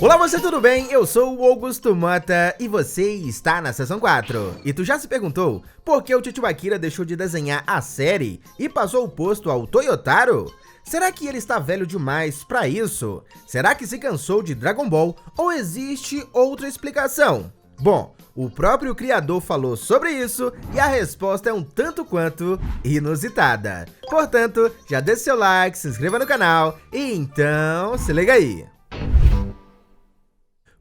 Olá você, tudo bem? Eu sou o Augusto Mota e você está na Seção 4. E tu já se perguntou por que o Titio Akira deixou de desenhar a série e passou o posto ao Toyotaro? Será que ele está velho demais pra isso? Será que se cansou de Dragon Ball ou existe outra explicação? Bom, o próprio criador falou sobre isso e a resposta é um tanto quanto inusitada. Portanto, já deixa seu like, se inscreva no canal e então se liga aí.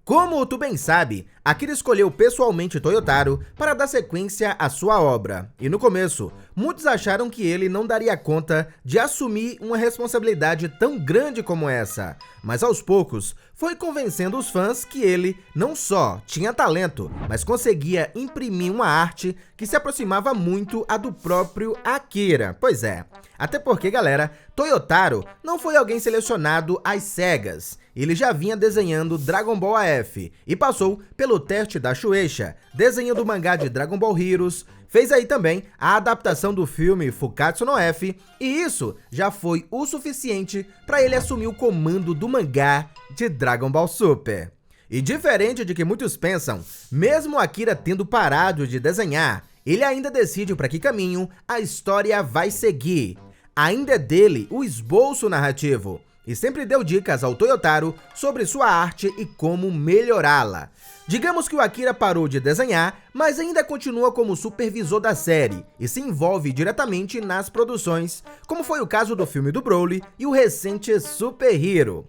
Como tu bem sabe, Akira escolheu pessoalmente Toyotaro para dar sequência à sua obra. E no começo, muitos acharam que ele não daria conta de assumir uma responsabilidade tão grande como essa. Mas aos poucos, foi convencendo os fãs que ele não só tinha talento, mas conseguia imprimir uma arte que se aproximava muito a do próprio Akira. Pois é, até porque, galera, Toyotaro não foi alguém selecionado às cegas. Ele já vinha desenhando Dragon Ball AF e passou pelo teste da Shueisha, desenhando o mangá de Dragon Ball Heroes, fez aí também a adaptação do filme Fukatsu no F, e isso já foi o suficiente para ele assumir o comando do mangá de Dragon Ball Super. E diferente de que muitos pensam, mesmo Akira tendo parado de desenhar, ele ainda decide para que caminho a história vai seguir. Ainda é dele o esboço narrativo, e sempre deu dicas ao Toyotaro sobre sua arte e como melhorá-la. Digamos que o Akira parou de desenhar, mas ainda continua como supervisor da série e se envolve diretamente nas produções, como foi o caso do filme do Broly e o recente Super Hero.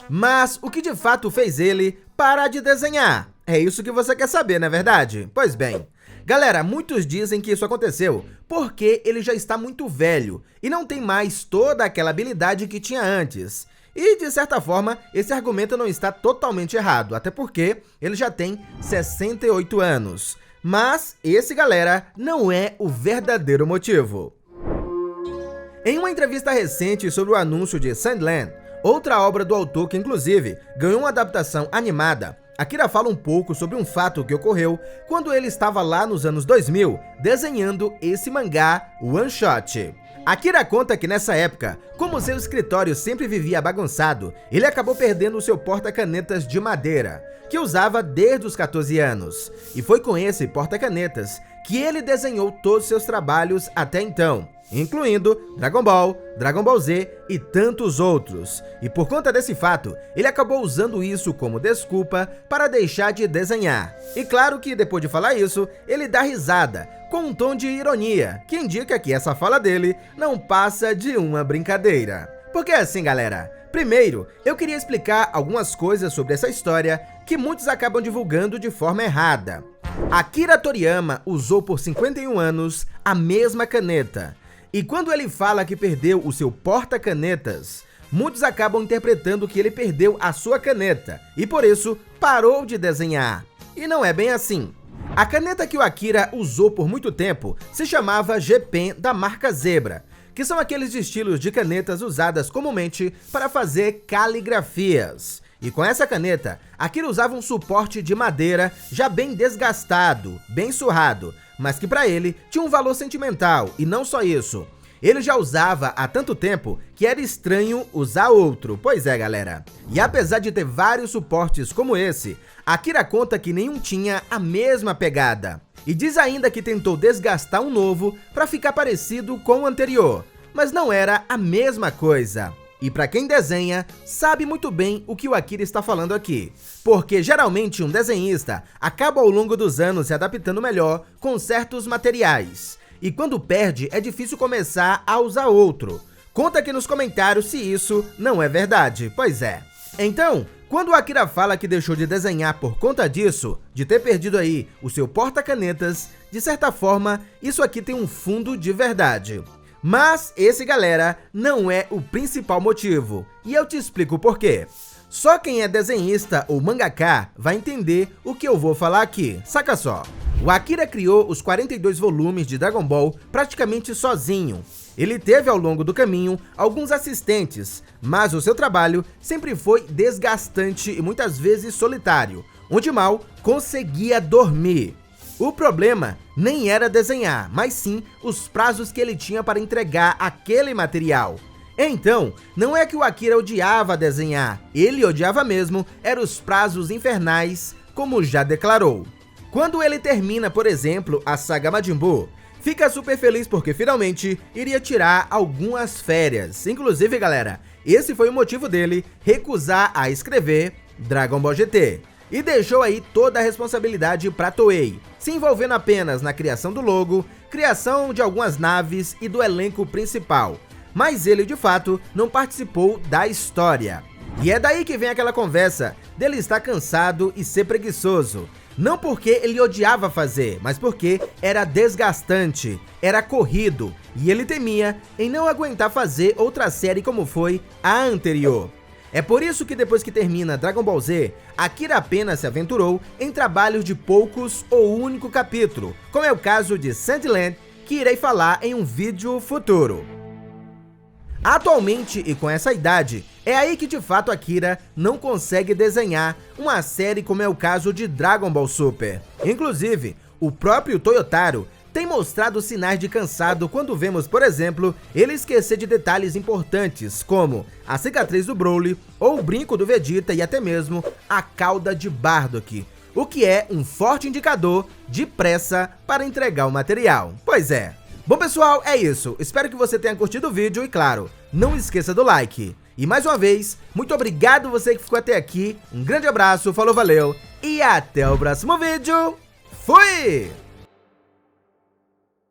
Mas o que de fato fez ele parar de desenhar? É isso que você quer saber, não é verdade? Pois bem, galera, muitos dizem que isso aconteceu porque ele já está muito velho e não tem mais toda aquela habilidade que tinha antes. E, de certa forma, esse argumento não está totalmente errado, até porque ele já tem 68 anos. Mas esse, galera, não é o verdadeiro motivo. Em uma entrevista recente sobre o anúncio de Sandland, outra obra do autor que, inclusive, ganhou uma adaptação animada, Akira fala um pouco sobre um fato que ocorreu quando ele estava lá nos anos 2000 desenhando esse mangá One Shot. Akira conta que nessa época, como seu escritório sempre vivia bagunçado, ele acabou perdendo o seu porta-canetas de madeira, que usava desde os 14 anos. E foi com esse porta-canetas que ele desenhou todos seus trabalhos até então, incluindo Dragon Ball, Dragon Ball Z e tantos outros. E por conta desse fato, ele acabou usando isso como desculpa para deixar de desenhar. E claro que depois de falar isso, ele dá risada, com um tom de ironia, que indica que essa fala dele não passa de uma brincadeira. Porque assim, galera, primeiro, eu queria explicar algumas coisas sobre essa história que muitos acabam divulgando de forma errada. Akira Toriyama usou por 51 anos a mesma caneta. E quando ele fala que perdeu o seu porta-canetas, muitos acabam interpretando que ele perdeu a sua caneta e por isso parou de desenhar. E não é bem assim. A caneta que o Akira usou por muito tempo se chamava G-Pen da marca Zebra, que são aqueles estilos de canetas usadas comumente para fazer caligrafias. E com essa caneta, Akira usava um suporte de madeira já bem desgastado, bem surrado, mas que para ele tinha um valor sentimental, e não só isso. Ele já usava há tanto tempo que era estranho usar outro, pois é, galera. E apesar de ter vários suportes como esse, Akira conta que nenhum tinha a mesma pegada. E diz ainda que tentou desgastar um novo para ficar parecido com o anterior, mas não era a mesma coisa. E para quem desenha, sabe muito bem o que o Akira está falando aqui, porque geralmente um desenhista acaba ao longo dos anos se adaptando melhor com certos materiais. E quando perde, é difícil começar a usar outro. Conta aqui nos comentários se isso não é verdade, pois é. Então, quando o Akira fala que deixou de desenhar por conta disso, de ter perdido aí o seu porta-canetas, de certa forma, isso aqui tem um fundo de verdade. Mas esse, galera, não é o principal motivo, e eu te explico por quê. Só quem é desenhista ou mangaka vai entender o que eu vou falar aqui, saca só. O Akira criou os 42 volumes de Dragon Ball praticamente sozinho. Ele teve ao longo do caminho alguns assistentes, mas o seu trabalho sempre foi desgastante e muitas vezes solitário, onde mal conseguia dormir. O problema nem era desenhar, mas sim os prazos que ele tinha para entregar aquele material. Então, não é que o Akira odiava desenhar, ele odiava mesmo eram os prazos infernais, como já declarou. Quando ele termina, por exemplo, a saga Majin Buu, fica super feliz porque finalmente iria tirar algumas férias. Inclusive, galera, esse foi o motivo dele recusar a escrever Dragon Ball GT. E deixou aí toda a responsabilidade para Toei, se envolvendo apenas na criação do logo, criação de algumas naves e do elenco principal. Mas ele, de fato, não participou da história. E é daí que vem aquela conversa dele estar cansado e ser preguiçoso. Não porque ele odiava fazer, mas porque era desgastante, era corrido, e ele temia em não aguentar fazer outra série como foi a anterior. É por isso que depois que termina Dragon Ball Z, Akira apenas se aventurou em trabalhos de poucos ou único capítulo, como é o caso de Sandland, que irei falar em um vídeo futuro. Atualmente, e com essa idade, é aí que de fato Akira não consegue desenhar uma série como é o caso de Dragon Ball Super. Inclusive, o próprio Toyotaro tem mostrado sinais de cansado quando vemos, por exemplo, ele esquecer de detalhes importantes, como a cicatriz do Broly, ou o brinco do Vegeta e até mesmo a cauda de Bardock, o que é um forte indicador de pressa para entregar o material. Pois é. Bom pessoal, é isso, espero que você tenha curtido o vídeo e claro, não esqueça do like. E mais uma vez, muito obrigado você que ficou até aqui, um grande abraço, falou, valeu e até o próximo vídeo, fui!